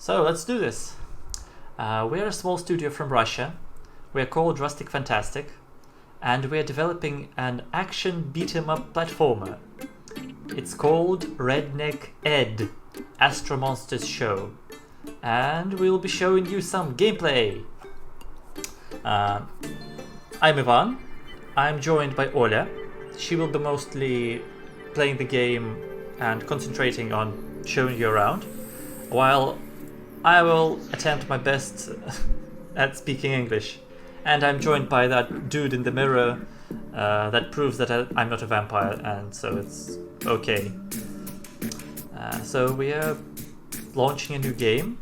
So let's do this. We're a small studio from Russia. We're called Rustic Fantastic, and we're developing an action beat-em-up platformer. It's called Redneck Ed, Astro Monsters Show, and we'll be showing you some gameplay. I'm Ivan. I'm joined by Oля. She will be mostly playing the game and concentrating on showing you around, while I will attempt my best at speaking English. And I'm joined by that dude in the mirror that proves that I'm not a vampire, and so it's okay. So we are launching a new game.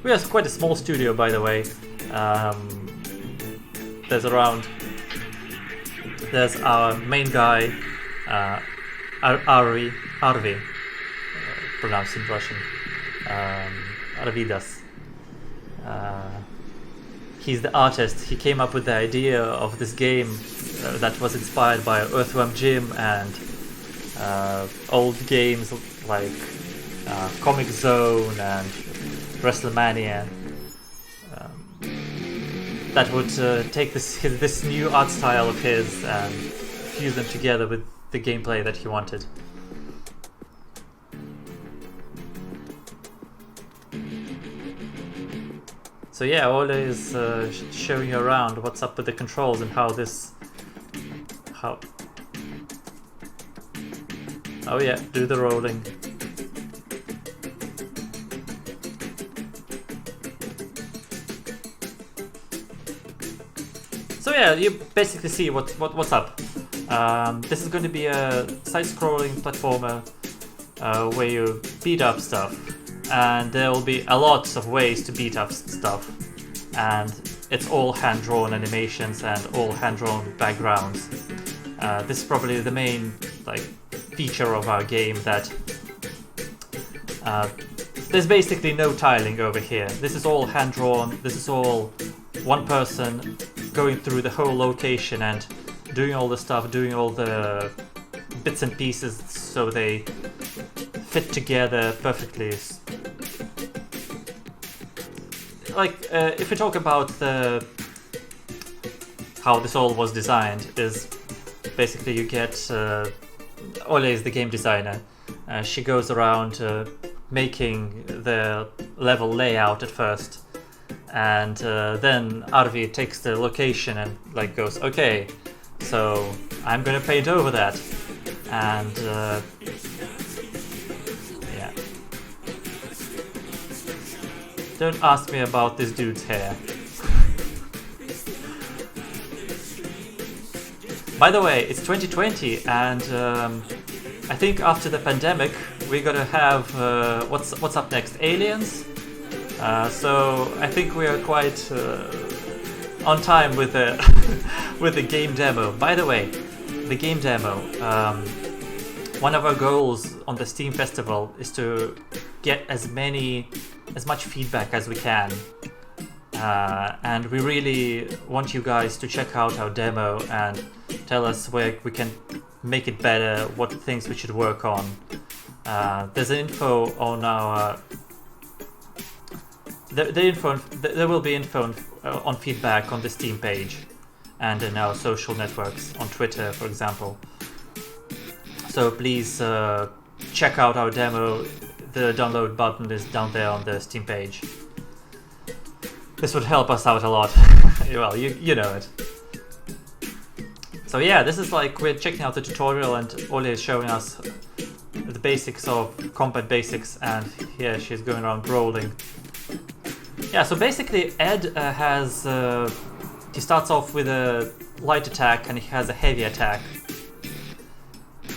We are quite a small studio, by the way. There's our main guy, Arvi, pronounced in Russian, Arvidas. He's the artist. He came up with the idea of this game that was inspired by Earthworm Jim and old games like Comic Zone and WrestleMania. That would take this new art style of his and fuse them together with the gameplay that he wanted. So yeah, Ola is showing you around what's up with the controls and how. Oh yeah, do the rolling. So yeah, you basically see what's up. This is going to be a side-scrolling platformer where you beat up stuff, and there will be a lot of ways to beat up stuff, and it's all hand-drawn animations and all hand-drawn backgrounds. This is probably the main feature of our game, that there's basically no tiling over here. This is all hand-drawn. This is all one person going through the whole location and doing all the stuff, doing all the bits and pieces so they fit together perfectly. If we talk about how this all was designed, is basically you get Ola is the game designer. She goes around making the level layout at first, and then Arvi takes the location and goes, okay, so I'm gonna paint over that, and yeah. Don't ask me about this dude's hair. By the way, it's 2020, and I think after the pandemic we're gonna have what's up next? Aliens. So I think we are quite on time with the with the game demo. By the way, the game demo. One of our goals on the Steam Festival is to get as much feedback as we can, and we really want you guys to check out our demo and tell us where we can make it better, what things we should work on. There's info on our. There will be info on feedback on the Steam page and in our social networks, on Twitter, for example. So please check out our demo. The download button is down there on the Steam page. This would help us out a lot. Well, you know it. So yeah, this is we're checking out the tutorial, and Ola is showing us the basics of combat basics, and here she's going around rolling. Yeah, so basically Ed he starts off with a light attack and he has a heavy attack.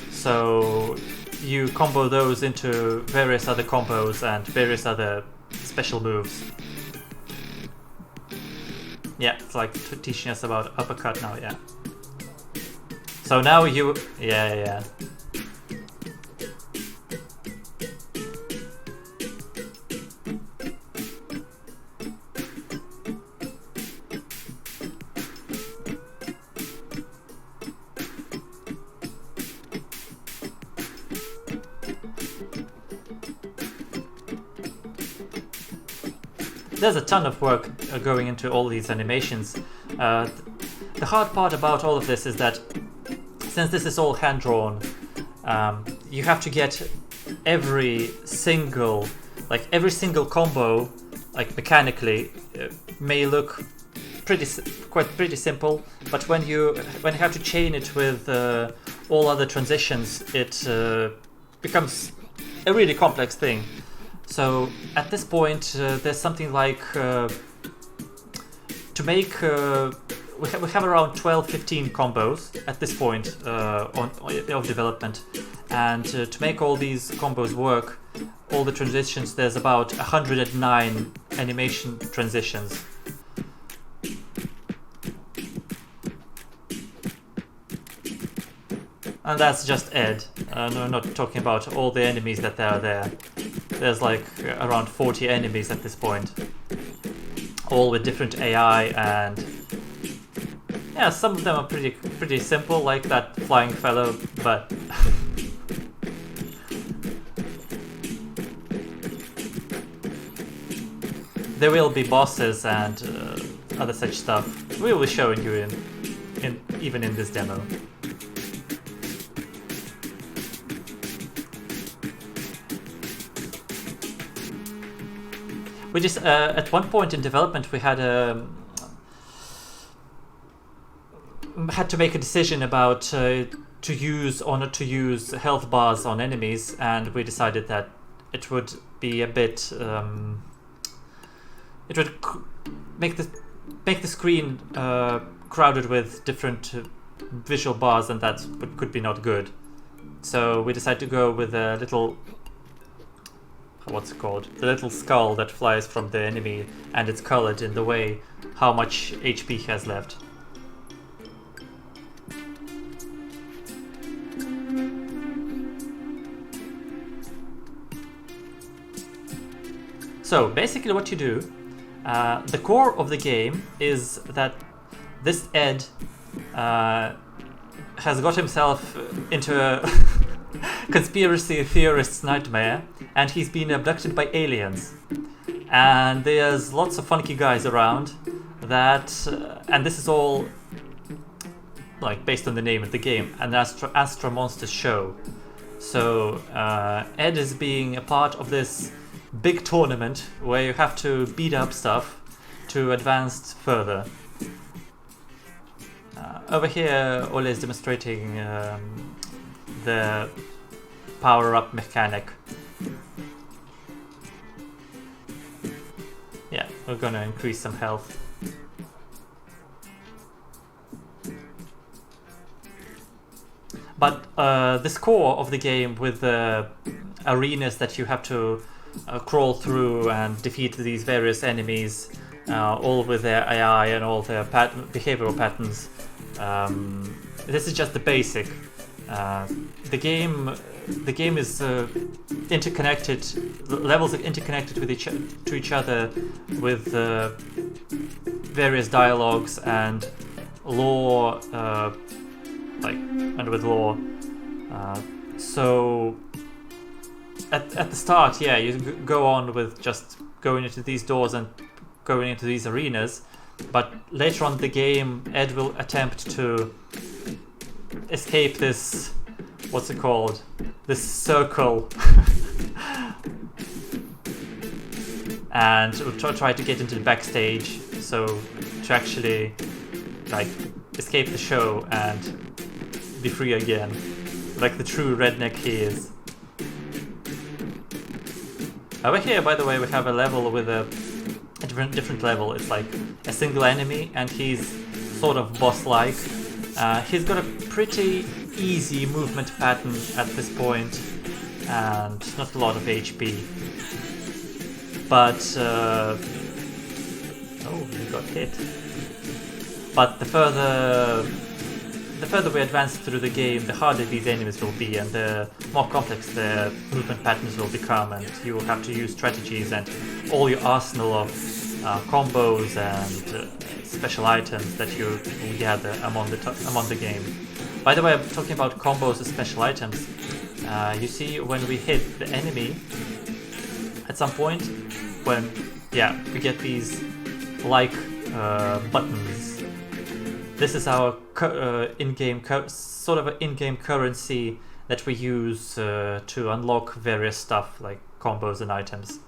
So you combo those into various other combos and various other special moves. Yeah, it's teaching us about uppercut now, yeah. So now yeah. there's a ton of work going into all these animations. The hard part about all of this is that since this is all hand-drawn, you have to get every single combo, like mechanically, may look pretty simple, but when you have to chain it with all other transitions, it becomes a really complex thing. So at this point, there's something like to make. We have around 12-15 combos at this point of development, and to make all these combos work, all the transitions, there's about 109 animation transitions. And that's just Ed. No, I'm not talking about all the enemies that are there. There's like around 40 enemies at this point, all with different AI, and yeah, some of them are pretty simple, like that flying fellow, but there will be bosses and other such stuff. We will be showing you even in this demo. We just at one point in development we had to make a decision about to use or not to use health bars on enemies, and we decided that it would be a bit it would make the screen crowded with different visual bars, and that could be not good. So we decided to go with a little, what's it called? The little skull that flies from the enemy, and it's colored in the way how much HP he has left. So basically what you do, the core of the game is that this Ed has got himself into a conspiracy theorist's nightmare, and he's been abducted by aliens. And there's lots of funky guys around that, and this is all like based on the name of the game, an Astro Monsters show. So Ed is being a part of this big tournament where you have to beat up stuff to advance further. Over here, Ole is demonstrating the power-up mechanic. Yeah, we're gonna increase some health. But this core of the game with the arenas that you have to crawl through and defeat these various enemies, all with their AI and all their behavioral patterns. This is just the basic. The game is interconnected. The levels are interconnected with to each other with various dialogues and lore, and with lore. So at the start, yeah, you go on with just going into these doors and going into these arenas, but later on in the game, Ed will attempt to escape this, what's it called, this circle, and we'll try to get into the backstage, so to actually like escape the show and be free again, like the true redneck he is. Over here, by the way, we have a level with a different level. It's like a single enemy, and he's sort of boss-like. He's got a pretty easy movement pattern at this point, and not a lot of HP. But oh, he got hit. But the further we advance through the game, the harder these enemies will be, and the more complex the movement patterns will become, and you will have to use strategies and all your arsenal of combos and special items that you will gather among the game. By the way, I'm talking about combos and special items. You see, when we hit the enemy, at some point, when yeah, we get these like buttons. This is our in-game sort of an in-game currency that we use to unlock various stuff like combos and items.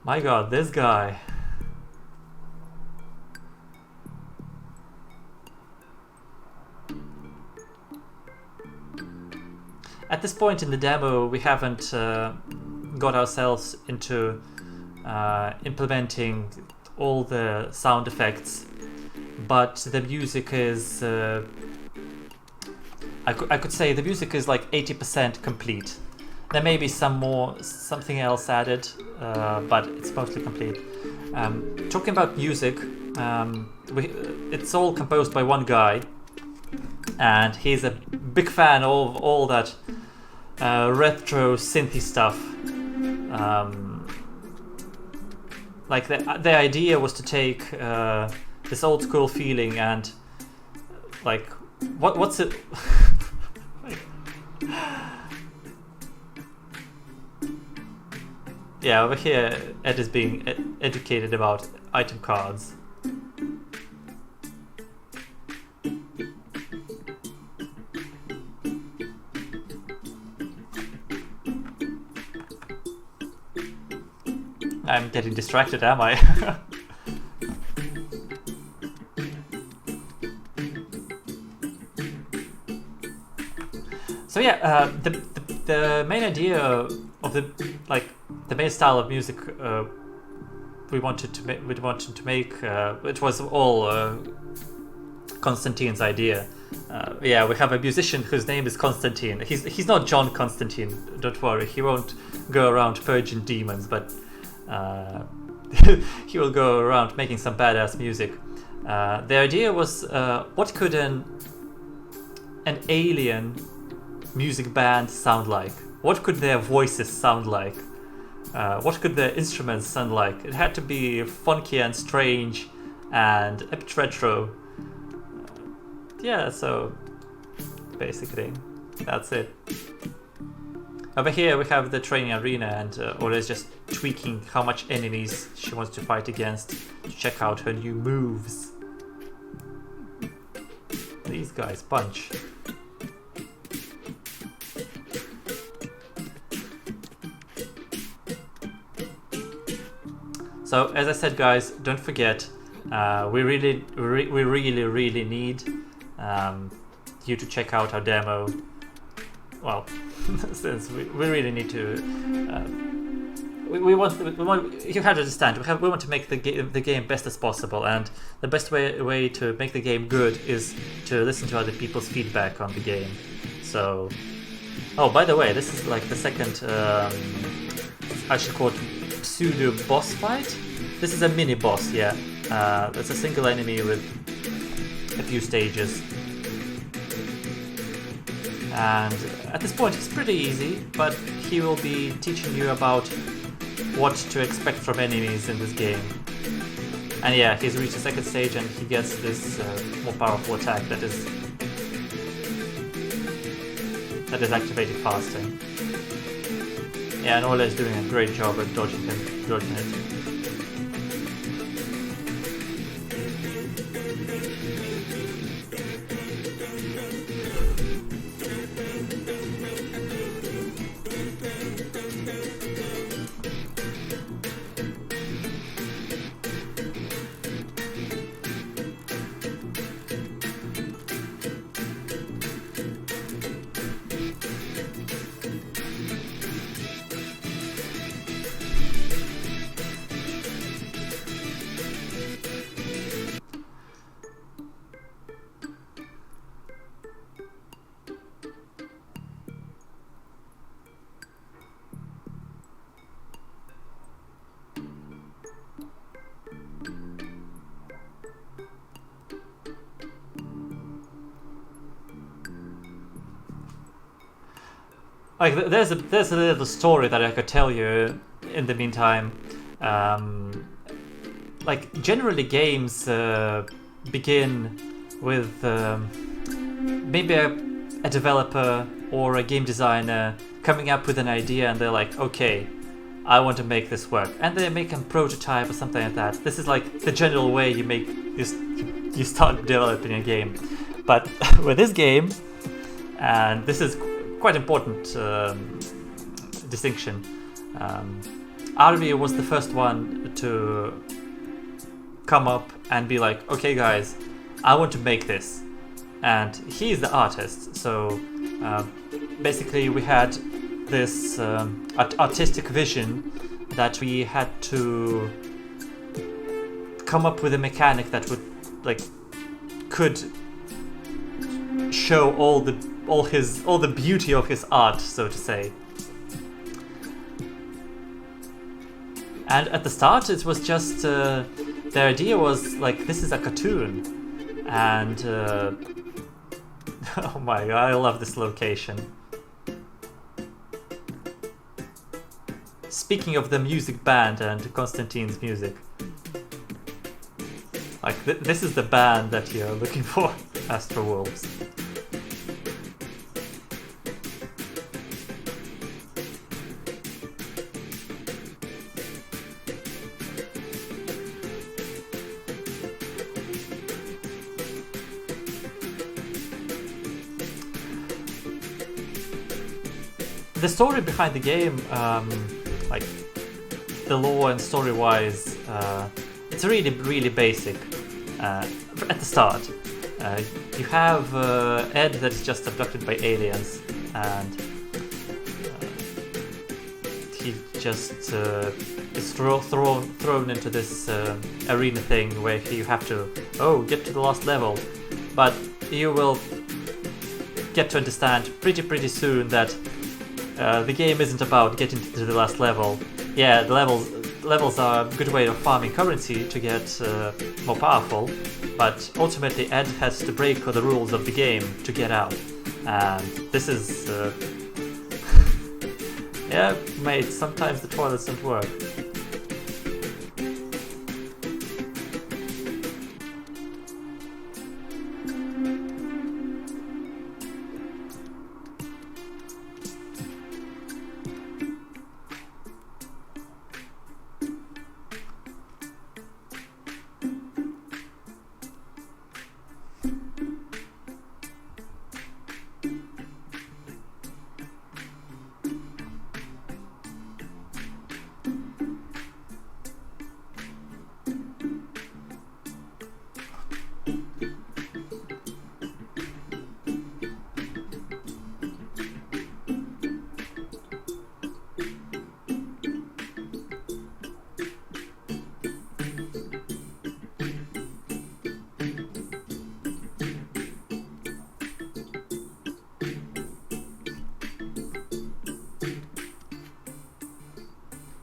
My god, this guy. At this point in the demo, we haven't got ourselves into implementing all the sound effects, but the music is... I could say the music is like 80% complete. There may be something else added, but it's mostly complete. Talking about music, it's all composed by one guy, and he's a big fan of all that retro synthy stuff. Like the idea was to take this old school feeling and like what's it? Yeah, over here Ed is being educated about item cards. I'm getting distracted, am I? So yeah, the main idea of the main style of music we wanted to make, it was all Konstantin's idea. Yeah, we have a musician whose name is Konstantin. He's not John Constantine. Don't worry, he won't go around purging demons, but he will go around making some badass music. The idea was, what could an alien music band sound like? What could their voices sound like? What could their instruments sound like? It had to be funky and strange and a bit retro. Yeah, so basically that's it. Over here we have the training arena, and Ola is just tweaking how much enemies she wants to fight against to check out her new moves. These guys punch. So as I said, guys, don't forget, we really need you to check out our demo. Well, since we really need to, we want you have to understand, we want to make the game best as possible, and the best way to make the game good is to listen to other people's feedback on the game. So, oh, by the way, this is like the second, I should call it pseudo boss fight. This is a mini boss, yeah. It's a single enemy with a few stages. And at this point it's pretty easy, but he will be teaching you about what to expect from enemies in this game. And yeah, he's reached the second stage and he gets this more powerful attack that is activated faster. Yeah, and Ola is doing a great job at dodging it. Like there's a little story that I could tell you in the meantime. Like generally games begin with maybe a developer or a game designer coming up with an idea and they're like, okay, I want to make this work, and they make a prototype or something like that. This is like the general way you start developing a game. But with this game, and this is quite important distinction, Arvi was the first one to come up and be like, okay guys, I want to make this, and he's the artist. So basically we had this artistic vision that we had to come up with a mechanic that would could show all the beauty of his art, so to say. And at the start it was just the idea was like, this is a cartoon, and oh my god, I love this location. Speaking of the music band and Konstantin's music, like this is the band that you're looking for, Astro Wolves. The story behind the game, like the lore and story-wise, it's really basic. At the start, you have Ed that is just abducted by aliens, and he just is thrown into this arena thing where you have to get to the last level, but you will get to understand pretty soon that the game isn't about getting to the last level. Yeah, the levels are a good way of farming currency to get more powerful, but ultimately Ed has to break the rules of the game to get out. And this is yeah, mate, sometimes the toilets don't work.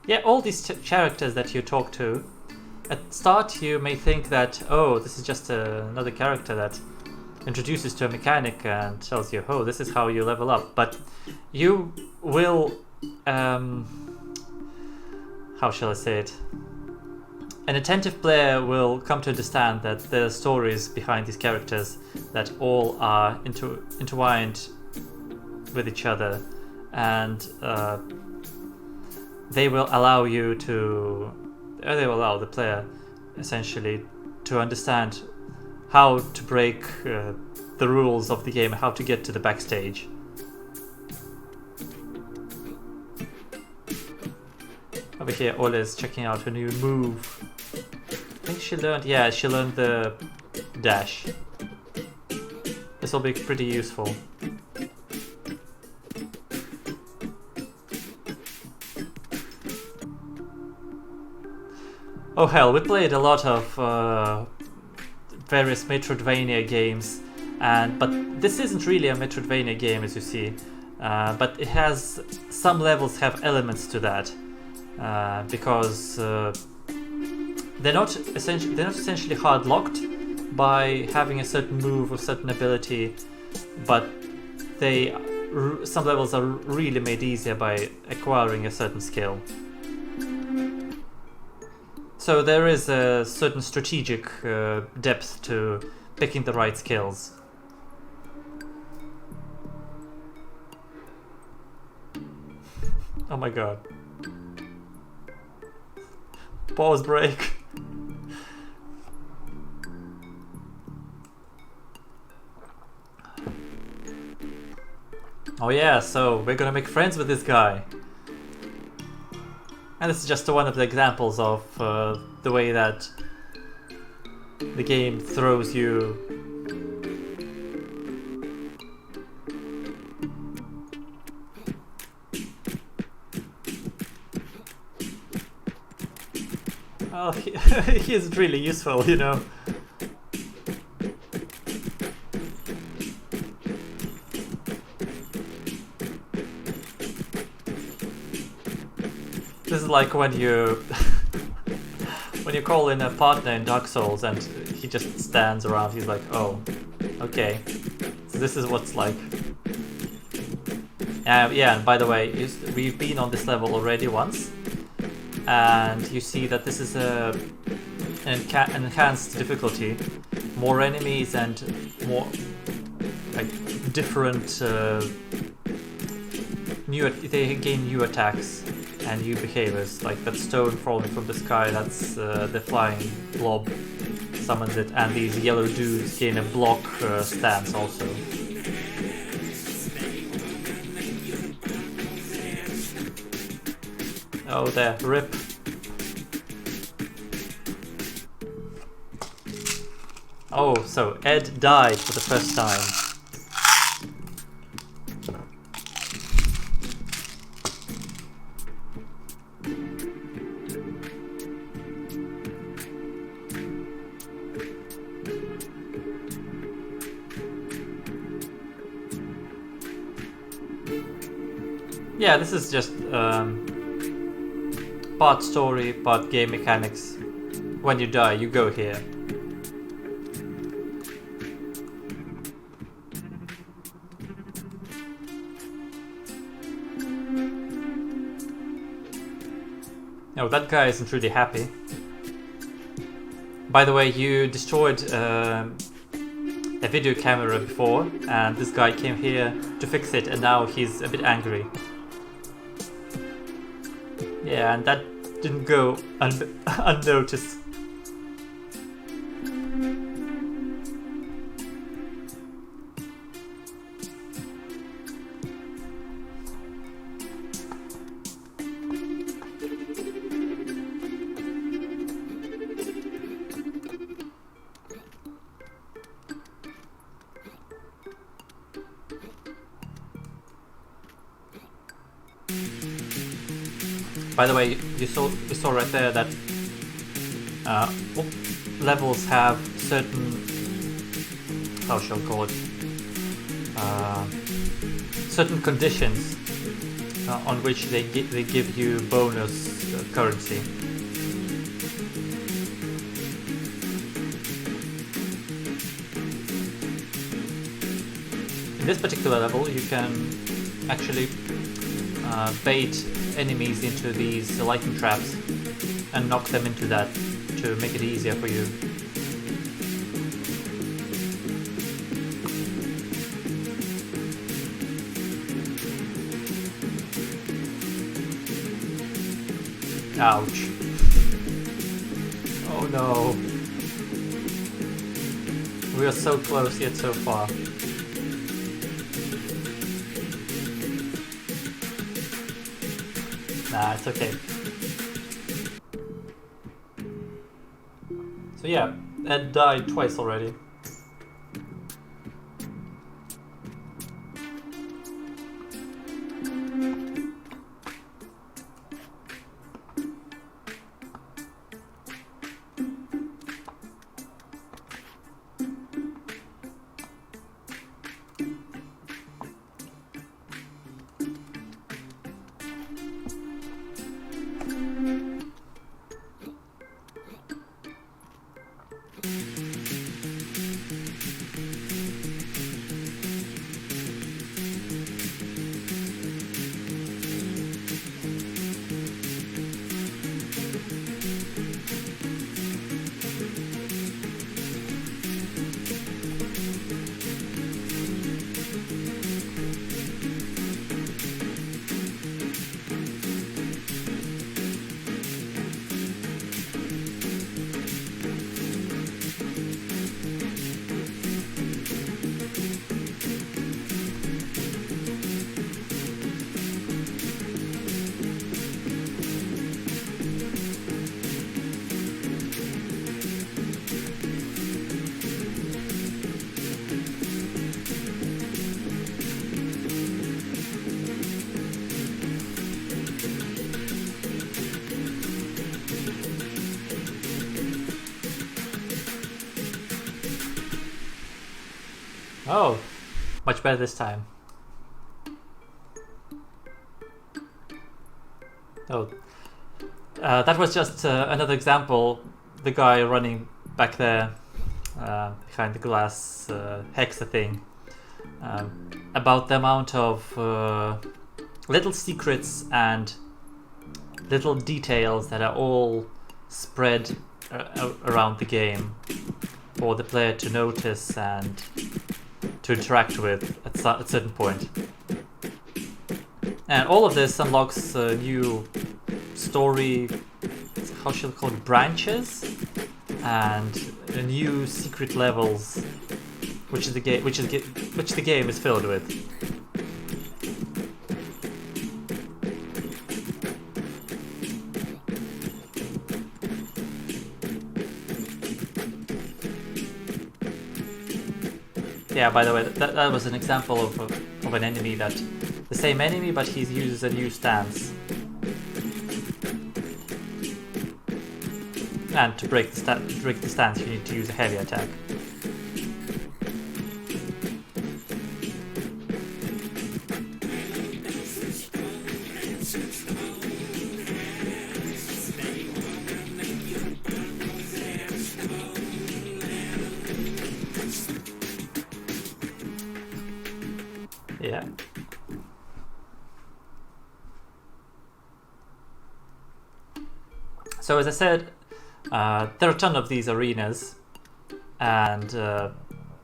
Yeah, all these characters that you talk to, at start you may think that, oh, this is just another character that introduces to a mechanic and tells you, oh, this is how you level up. But you will, how shall I say it? An attentive player will come to understand that there are stories behind these characters that all are intertwined with each other, and they will allow the player essentially to understand how to break the rules of the game, how to get to the backstage. Over here, Ola is checking out her new move. I think she learned the dash. This will be pretty useful. Oh hell, we played a lot of various Metroidvania games, but this isn't really a Metroidvania game, as you see. But it has some levels have elements to that, because they're not essentially hard locked by having a certain move or certain ability, but some levels are really made easier by acquiring a certain skill. So there is a certain strategic depth to picking the right skills. Oh my god. Pause break. Oh yeah, so we're gonna make friends with this guy. And this is just one of the examples of the way that the game throws you. Oh, he is really useful, you know. This is like when you when you call in a partner in Dark Souls and he just stands around. He's like, oh, okay. So this is what's like. Yeah, and by the way, we've been on this level already once, and you see that this is an enhanced difficulty, more enemies and more like different. They gain new attacks and new behaviors, like that stone falling from the sky, that's the flying blob summons it, and these yellow dudes gain a block stance also. Oh there, rip. Oh, so Ed died for the first time. Yeah, this is just part story, part game mechanics. When you die, you go here. Oh, that guy isn't really happy. By the way, you destroyed a video camera before, and this guy came here to fix it, and now he's a bit angry. Yeah, and that didn't go unnoticed. By the way, you saw right there that levels have certain, how shall I call it, certain conditions on which they give you bonus currency. In this particular level, you can actually bait enemies into these lightning traps and knock them into that to make it easier for you. Ouch. Oh no. We are so close yet so far. Nah, it's okay. So yeah, Ed died twice already. Oh, much better this time. Oh, that was just another example. The guy running back there behind the glass hexa thing, about the amount of little secrets and little details that are all spread around the game for the player to notice and to interact with at a certain point. And all of this unlocks new story, how shall we call it, branches, and new secret levels, which the game is filled with. Yeah, by the way, that was an example of an enemy that, the same enemy, but he uses a new stance. And to break the stance, you need to use a heavy attack. Yeah. So as I said, there are a ton of these arenas and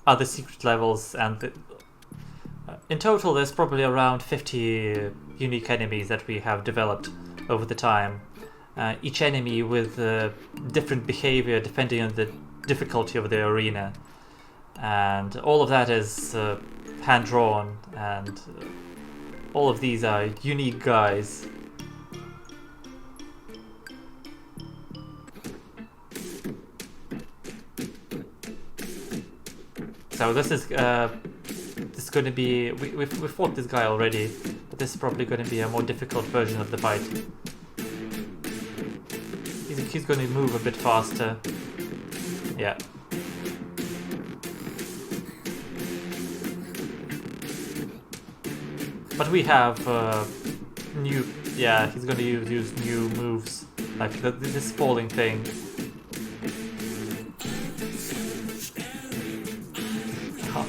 other secret levels, and in total there's probably around 50 unique enemies that we have developed over the time. Each enemy with different behavior depending on the difficulty of the arena, and all of that is hand-drawn, and all of these are unique guys. So this is going to be, we fought this guy already, but this is probably going to be a more difficult version of the fight. He's going to move a bit faster. Yeah. But we have new, yeah, he's going to use new moves, like this falling thing. Oh.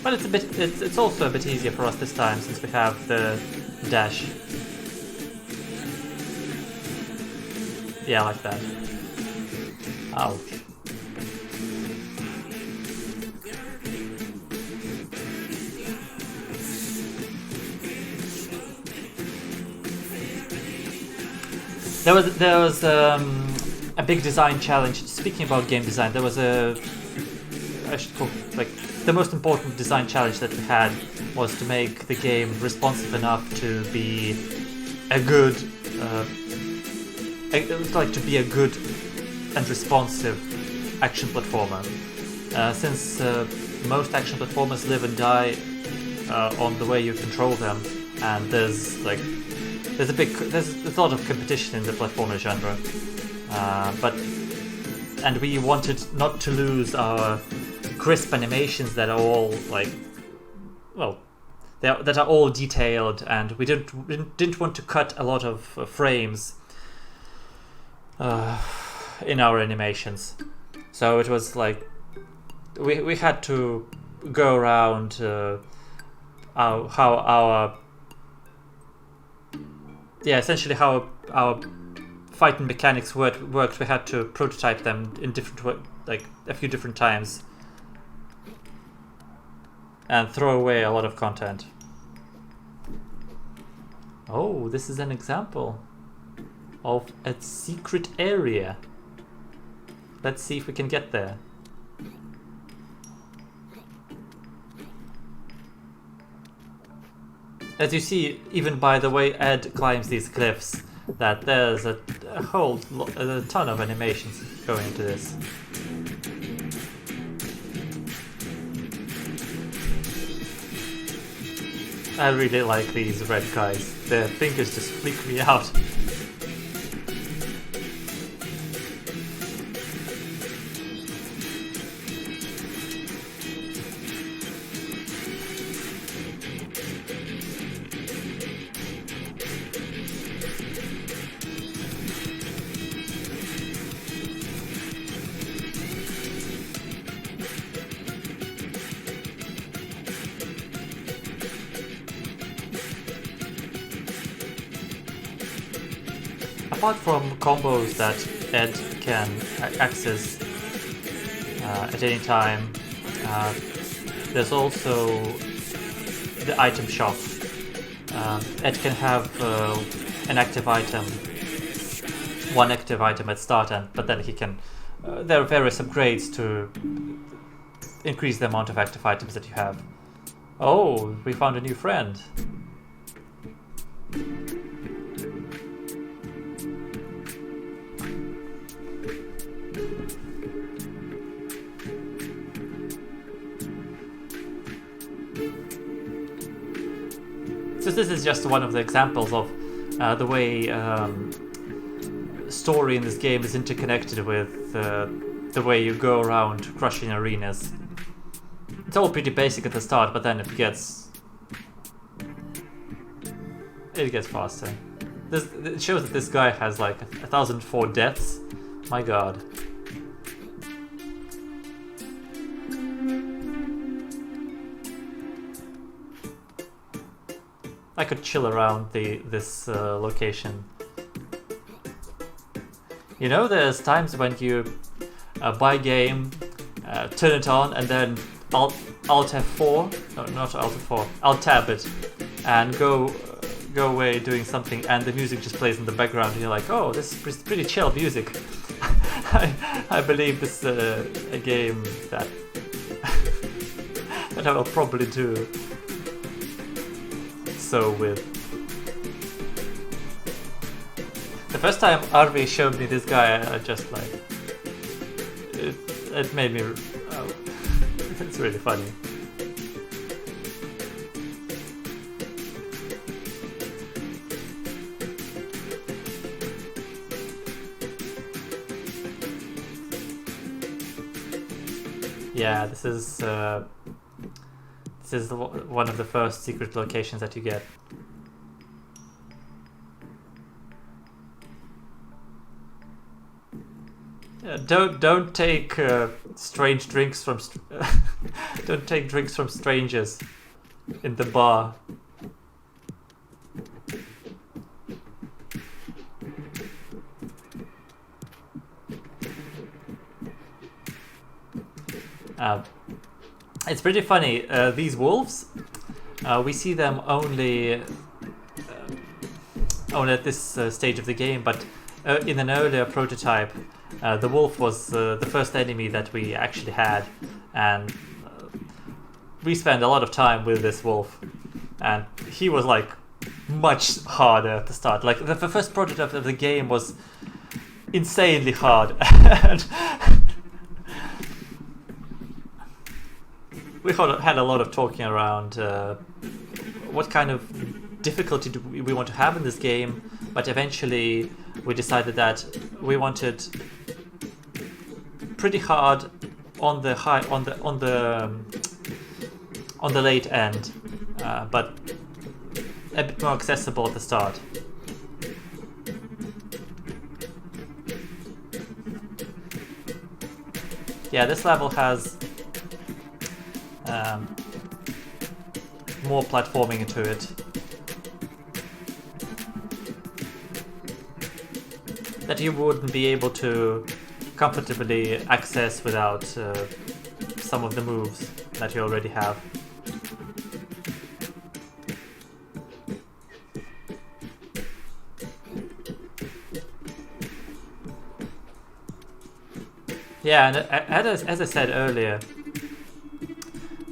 But it's also a bit easier for us this time since we have the dash. Yeah, like that. Ouch. There was a big design challenge. Speaking about game design, there was I should call it, like, the most important design challenge that we had was to make the game responsive enough to be a good, to be a good and responsive action platformer. Since most action platformers live and die on the way you control them, and there's a lot of competition in the platformer genre, and we wanted not to lose our crisp animations that are all that are all detailed, and we didn't want to cut a lot of frames in our animations. So it was like we had to go around essentially how our fighting mechanics worked. We had to prototype them in a few different times, and throw away a lot of content. Oh, this is an example of a secret area. Let's see if we can get there. As you see, even by the way Ed climbs these cliffs, that there's a ton of animations going into this. I really like these red guys. Their fingers just freak me out. apart from combos that Ed can access at any time, there's also the item shop. Ed can have an active item, one active item at start, but then he can. There are various upgrades to increase the amount of active items that you have. Oh, we found a new friend. So this is just one of the examples of the way story in this game is interconnected with the way you go around crushing arenas. It's all pretty basic at the start, but then it gets faster. It shows that this guy has like 1,004 deaths. My god. I could chill around this location. You know, there's times when you buy a game, turn it on, and then Alt F4, no, not Alt F4, Alt Tab it, and go away doing something, and the music just plays in the background, and you're like, oh, this is pretty chill music. I believe this is a game that that I will probably do so with. The first time Arvi showed me this guy, I just like it made me. Oh, it's really funny. Yeah, this is one of the first secret locations that you get. Don't take strange drinks from don't take drinks from strangers in the bar. It's pretty funny. These wolves, we see them only at this stage of the game, but in an earlier prototype, the wolf was the first enemy that we actually had, and we spent a lot of time with this wolf, and he was like much harder at the start. Like the first prototype of the game was insanely hard. And we had a lot of talking around what kind of difficulty do we want to have in this game, but eventually we decided that we wanted pretty hard on the late end, but a bit more accessible at the start. Yeah, this level has more platforming into it. That you wouldn't be able to comfortably access without some of the moves that you already have. Yeah, and as I said earlier,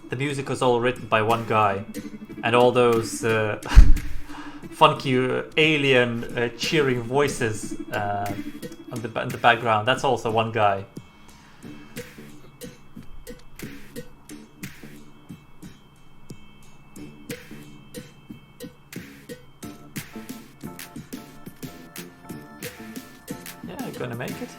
the music was all written by one guy, and all those funky alien cheering voices in the background, that's also one guy. Yeah, gonna make it.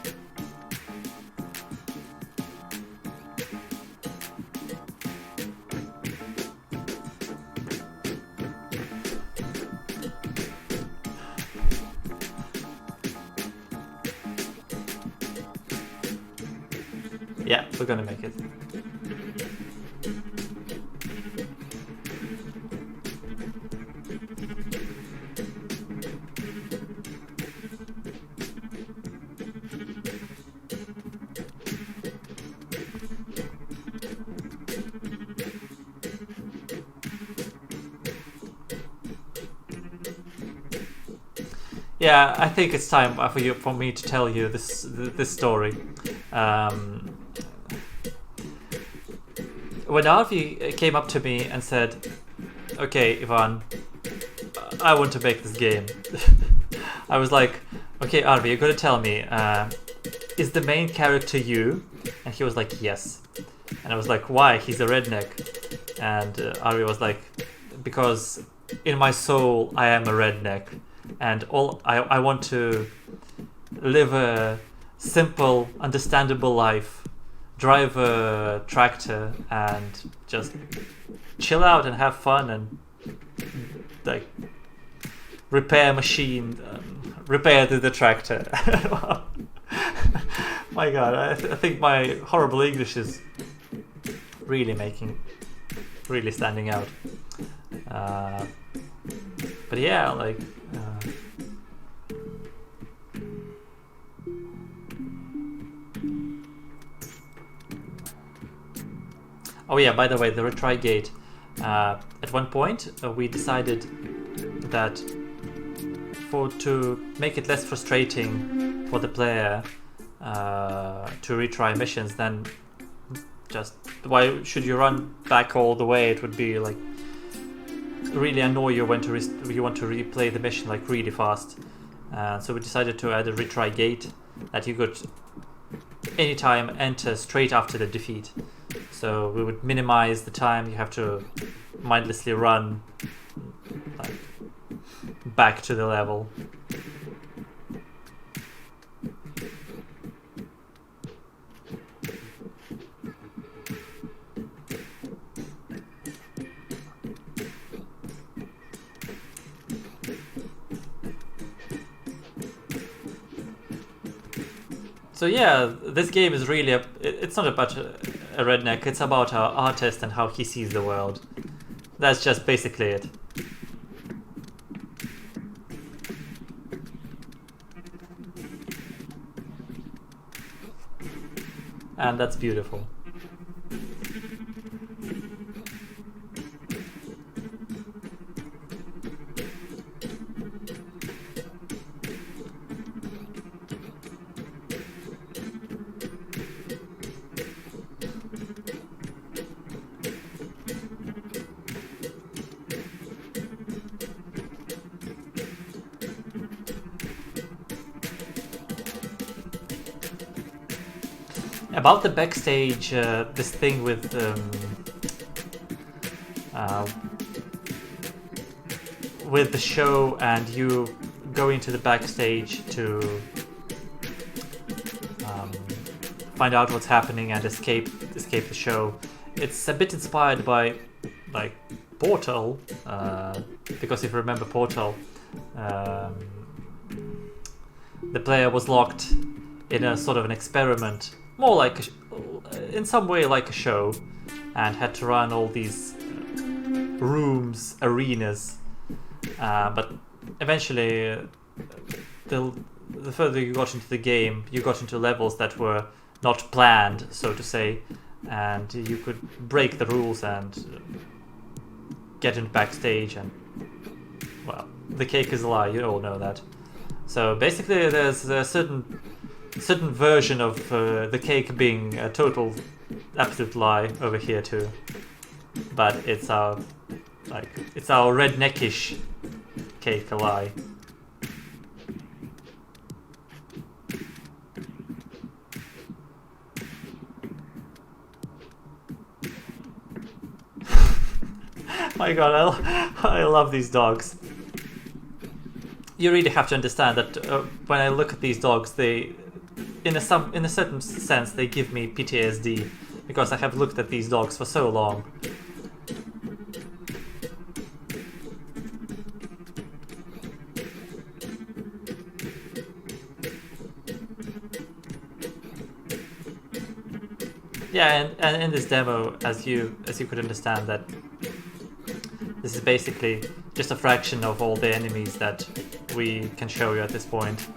Yeah, we're gonna make it. Yeah, I think it's time for me to tell you this story. When Arvi came up to me and said, "Okay, Ivan, I want to make this game," I was like, "Okay, Arvi, you're gonna tell me, is the main character you?" And he was like, "Yes." And I was like, "Why? He's a redneck." And Arvi was like, "Because in my soul, I am a redneck, and I want to live a simple, understandable life, drive a tractor, and just chill out and have fun, and like repair the tractor." My God, I think my horrible English is really standing out. But yeah, like. Oh yeah, by the way, the retry gate. At one point, we decided that to make it less frustrating for the player to retry missions, then just why should you run back all the way? It would be like really annoy you when you want to replay the mission like really fast. So we decided to add a retry gate that you could anytime enter straight after the defeat. So we would minimize the time you have to mindlessly run like back to the level. So yeah, this game is really it's not about a redneck, it's about our artist and how he sees the world. That's just basically it. And that's beautiful. About the backstage, this thing with the show and you going to the backstage to find out what's happening and escape the show. It's a bit inspired by like Portal, because if you remember Portal, the player was locked in a sort of an experiment, more like in some way like a show, and had to run all these rooms, arenas, but eventually the further you got into the game, you got into levels that were not planned, so to say, and you could break the rules and get into backstage, and well, the cake is a lie, you all know that. So basically there's a certain version of the cake being a total absolute lie over here too, but it's our redneckish cake a lie. My God, I love these dogs. You really have to understand that when I look at these dogs, they, in a certain sense, they give me PTSD, because I have looked at these dogs for so long. Yeah, and in this demo, as you could understand, that this is basically just a fraction of all the enemies that we can show you at this point.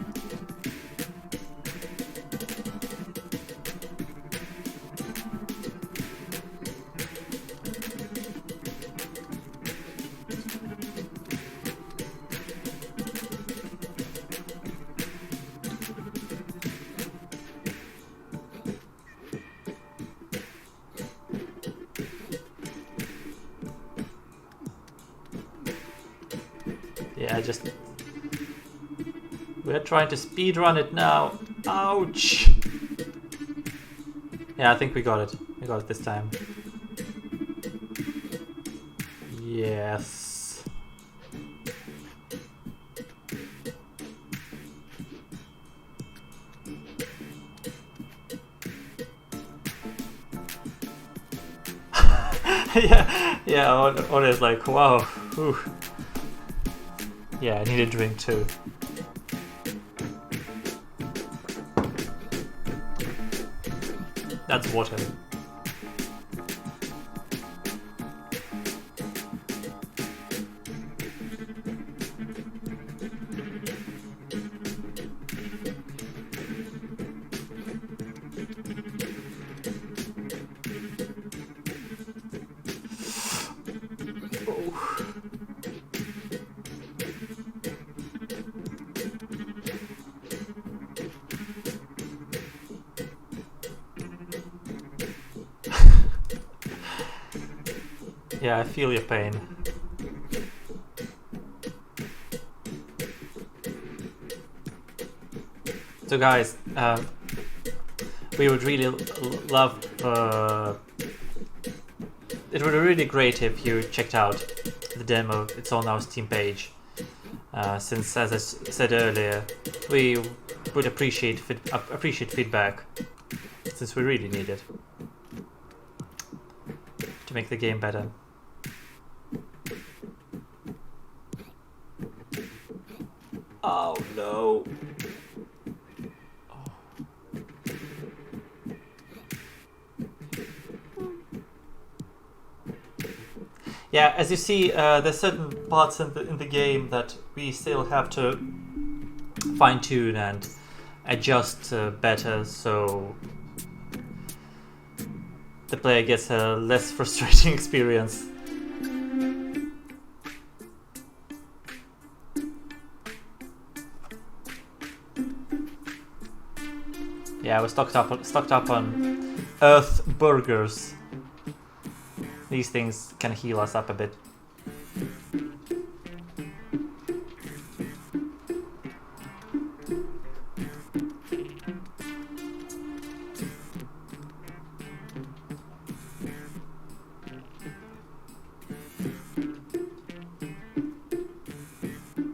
Yeah, just... We're trying to speedrun it now. Ouch! Yeah, I think we got it. We got it this time. Yes. yeah, always like, wow. Whew. Yeah, I need a drink too. That's water. Yeah, I feel your pain. So guys, we would really love... it would be really great if you checked out the demo. It's on our Steam page. Since, as I said earlier, we would appreciate feedback, since we really need it to make the game better. Oh no! Yeah, as you see, there's certain parts in the game that we still have to fine-tune and adjust better, so the player gets a less frustrating experience. Yeah, we're stocked up on Earth burgers. These things can heal us up a bit.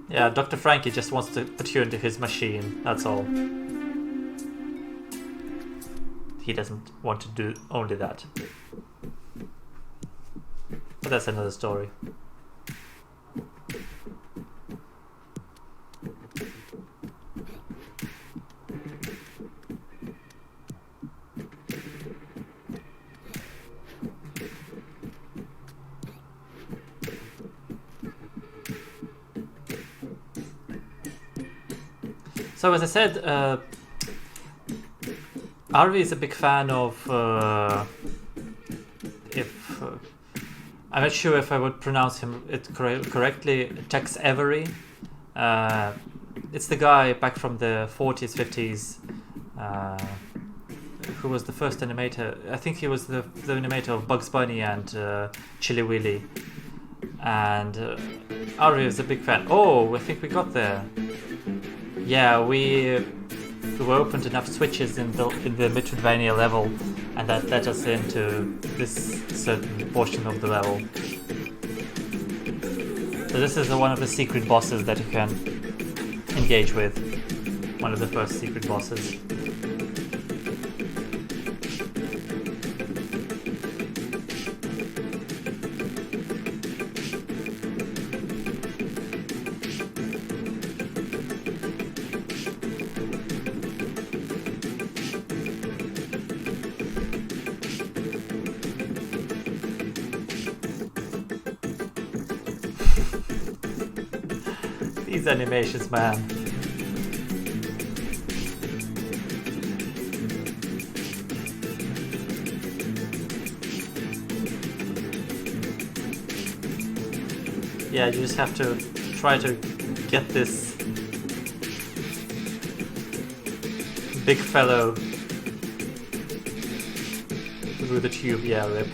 Yeah, Dr. Frankie just wants to put you into his machine, that's all. He doesn't want to do only that. But that's another story. So as I said, Arvi is a big fan of I'm not sure if I would pronounce it correctly, Tex Avery. It's the guy back from the 40s, 50s, who was the first animator. I think he was the animator of Bugs Bunny and Chilly Willy. And Arvi is a big fan. Oh, I think we got there. Yeah, we opened enough switches in the Metroidvania level, and that led us into this certain portion of the level. So this is one of the secret bosses that you can engage with. One of the first secret bosses. These animations, man. Yeah, you just have to try to get this big fellow through the tube. Yeah, rip.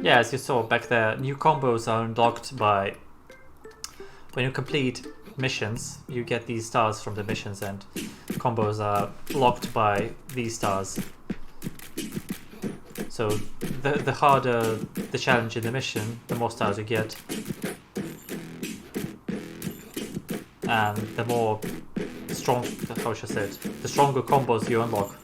Yeah, as you saw back there, new combos are unlocked by when you complete missions. You get these stars from the missions, and combos are locked by these stars. So the harder the challenge in the mission, the more stars you get, and the more strong, how should I say it, the stronger combos you unlock.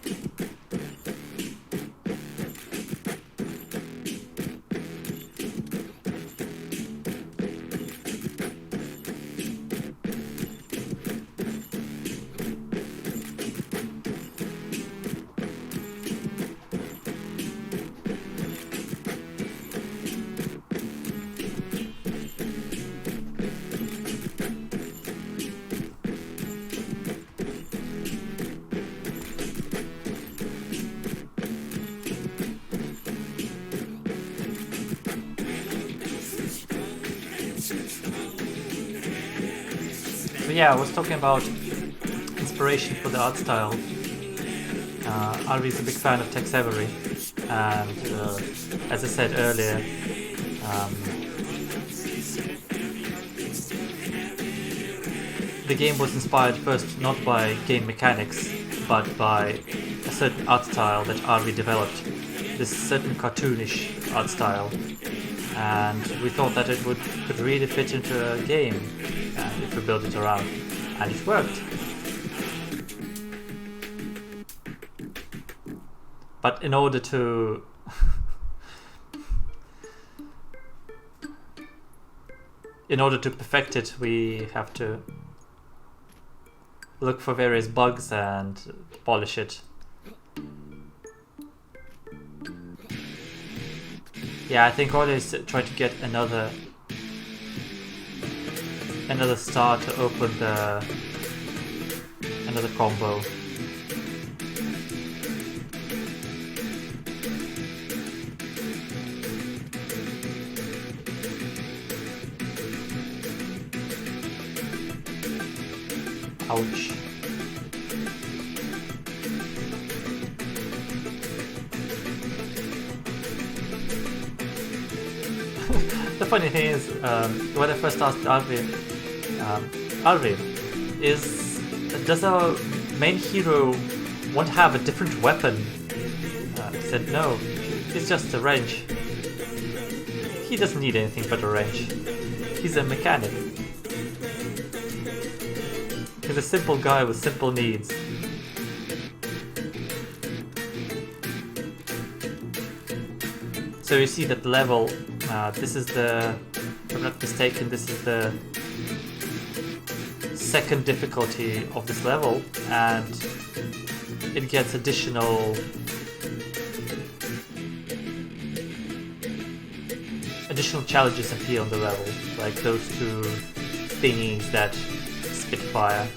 So yeah, I was talking about inspiration for the art style. Arvi is a big fan of Tex Avery, and as I said earlier, the game was inspired first not by game mechanics, but by a certain art style that Arvi developed, this certain cartoonish art style, and we thought that it could really fit into a game if we built it around, and it worked. But in order to perfect it, we have to look for various bugs and polish it. Yeah, I think always try to get another star to open another combo. Ouch. The funny thing is, when I first asked Arvi, does our main hero want to have a different weapon? He said no, it's just a wrench. He doesn't need anything but a wrench. He's a mechanic. He's a simple guy with simple needs. So you see that level, this is the, if I'm not mistaken, this is the second difficulty of this level, and it gets additional challenges appear on the level, like those two thingies that spit fire.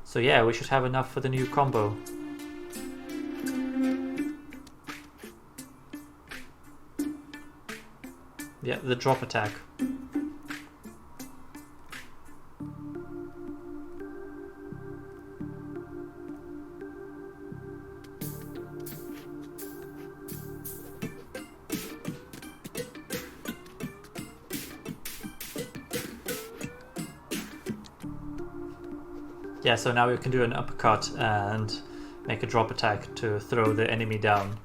So yeah, we should have enough for the new combo. Yeah, the drop attack. Yeah, so now we can do an uppercut and make a drop attack to throw the enemy down.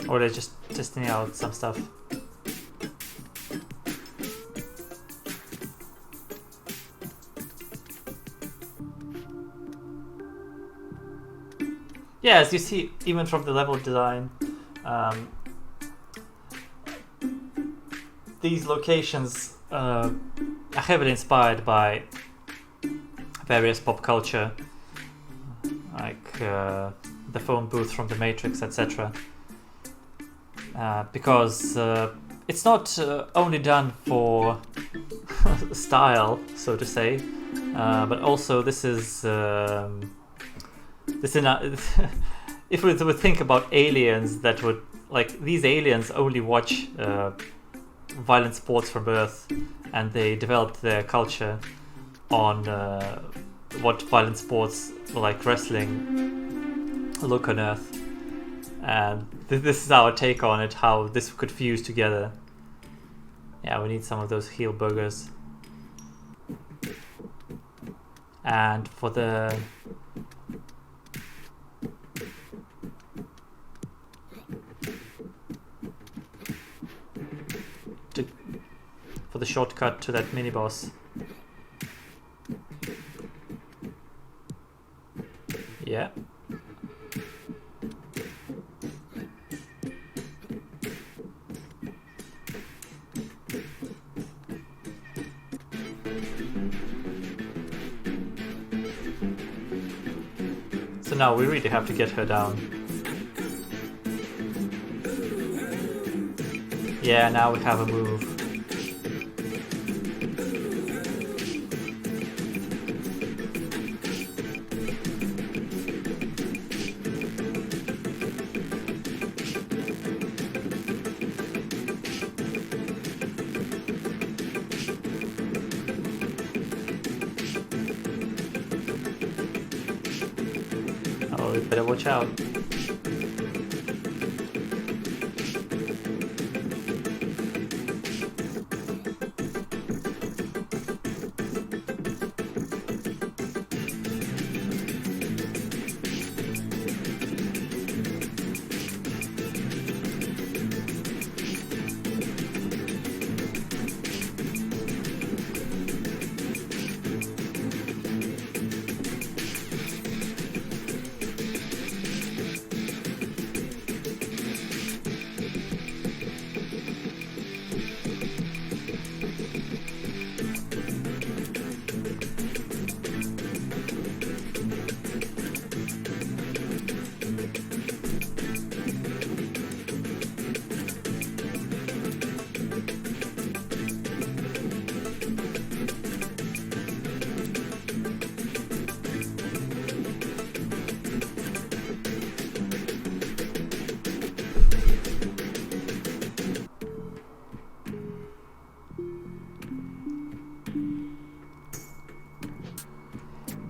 Or they're just testing out some stuff. Yeah, as you see, even from the level design, these locations are heavily inspired by various pop culture, like the phone booth from The Matrix, etc. Because it's not only done for style, so to say, but also this is if we would think about aliens that would, like, these aliens only watch violent sports from Earth, and they developed their culture on what violent sports like wrestling look on Earth. And this is our take on it, how this could fuse together. Yeah, we need some of those heel burgers. And for the shortcut to that mini boss. Yeah. So now we really have to get her down. Yeah, now we have a move. Oh, we better watch out.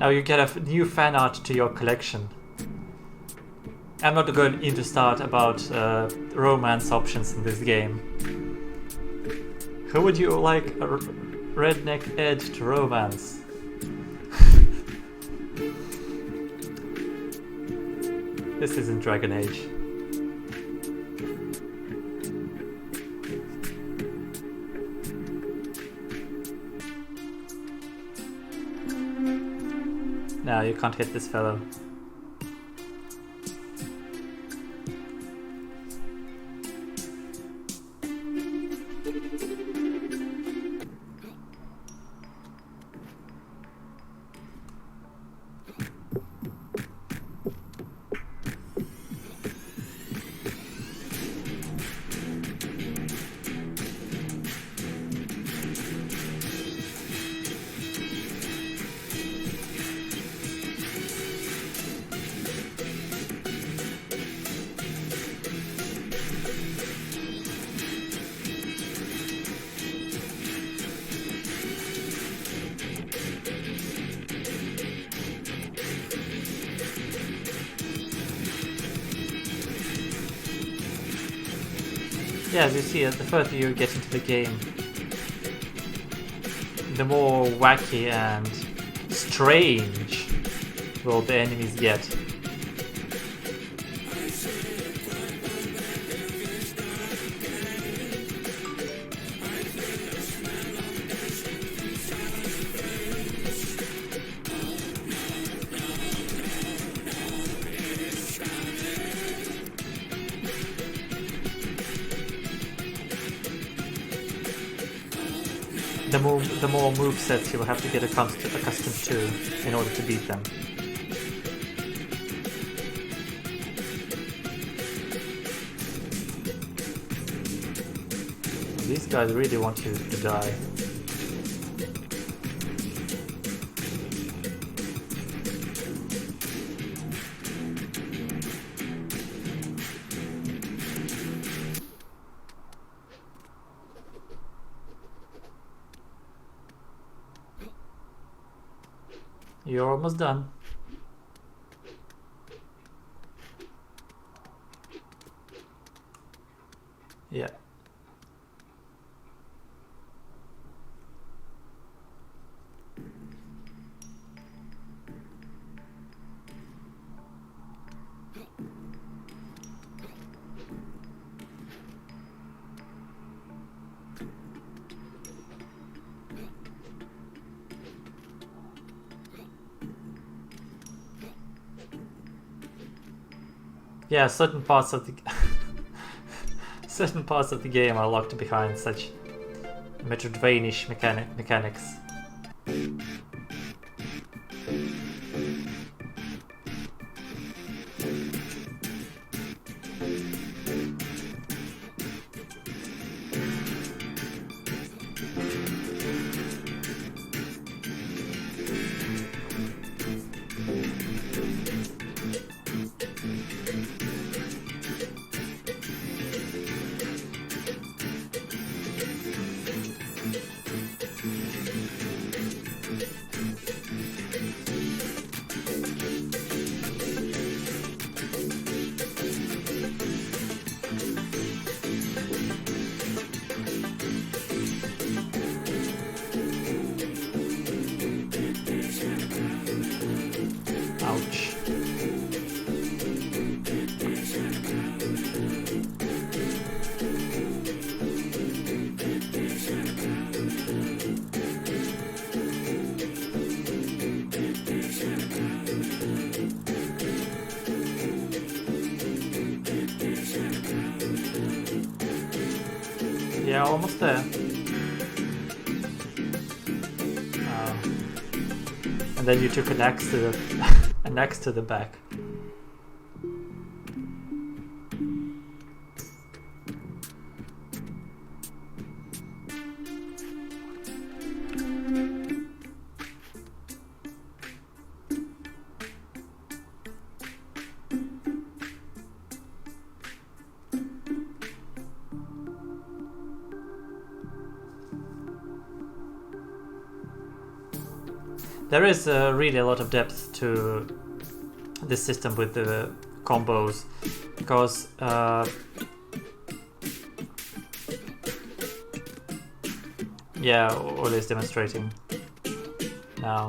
Now you get a new fan art to your collection. I'm not going into start about romance options in this game. Who would you like a redneck Ed to romance? This isn't Dragon Age. No, you can't hit this fellow. Yeah, as you see, the further you get into the game, the more wacky and strange will the enemies get. the more movesets you will have to get accustomed to in order to beat them. These guys really want you to die. You're almost done. Yeah. Yeah, certain parts of the certain parts of the game are locked behind such Metroidvania-ish mechanics. Ouch. Yeah, almost there. And then you took an axe to the an axe to the back. There is really a lot of depth to this system with the combos, because yeah, Ole is demonstrating now.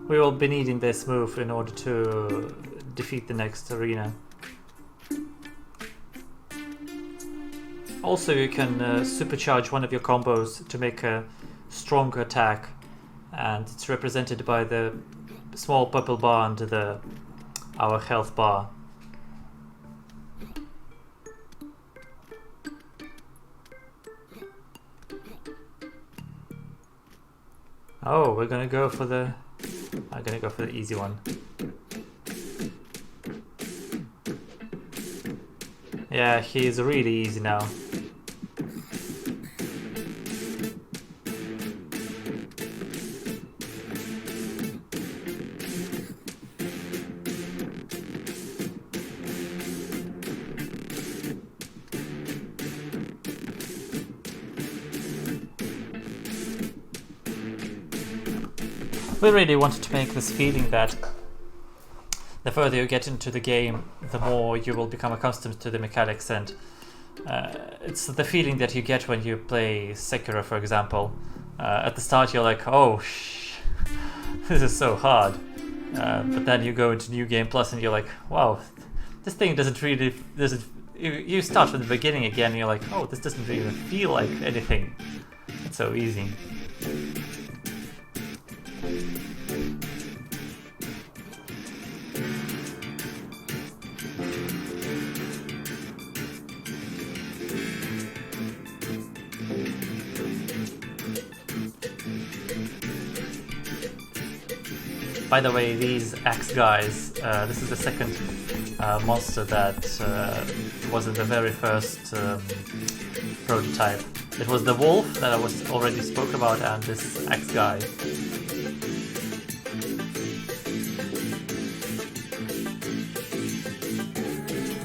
We will be needing this move in order to defeat the next arena. Also, you can supercharge one of your combos to make a stronger attack, and it's represented by the small purple bar under our health bar. Oh, I'm gonna go for the easy one. Yeah, he's really easy now. We really wanted to make this feeling that the further you get into the game, the more you will become accustomed to the mechanics, and it's the feeling that you get when you play Sekiro, for example. At the start you're like, oh, this is so hard. But then you go into New Game Plus and you're like, wow, this thing doesn't really... You start from the beginning again and you're like, oh, this doesn't really feel like anything. It's so easy. By the way, these axe guys, this is the second monster that was in the very first prototype. It was the wolf that I was already spoke about, and this axe guy.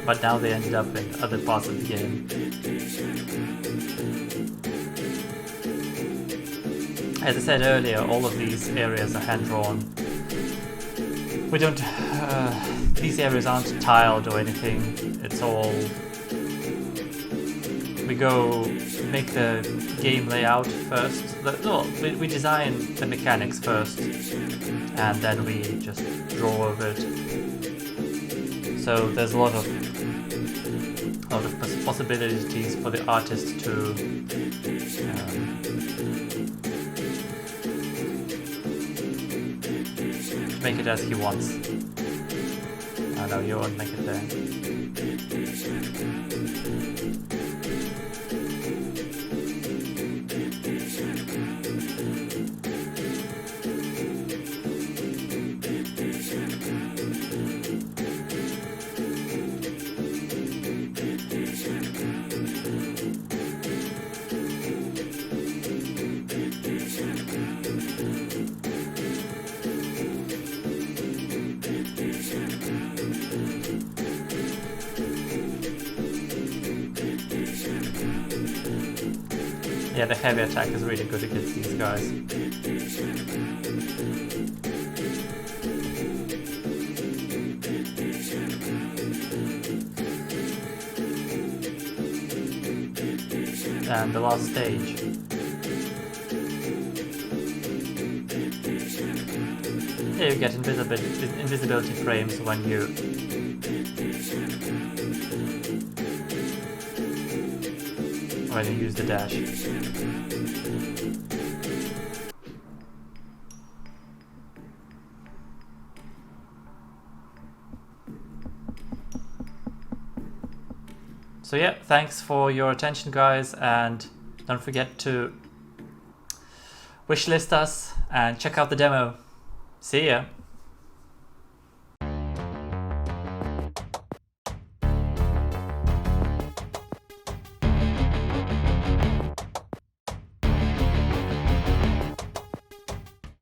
But now they ended up in other parts of the game. As I said earlier, all of these areas are hand-drawn. We don't... these areas aren't tiled or anything. It's all... We go make the game layout first. No, we design the mechanics first, and then we just draw over it. So there's a lot of possibilities for the artist to make it as he wants. I know you won't make it there. Yeah, the heavy attack is really good against these guys. And the last stage. Here you get invisibility frames when you use the dash. So yeah, thanks for your attention guys, and don't forget to wishlist us and check out the demo. See ya!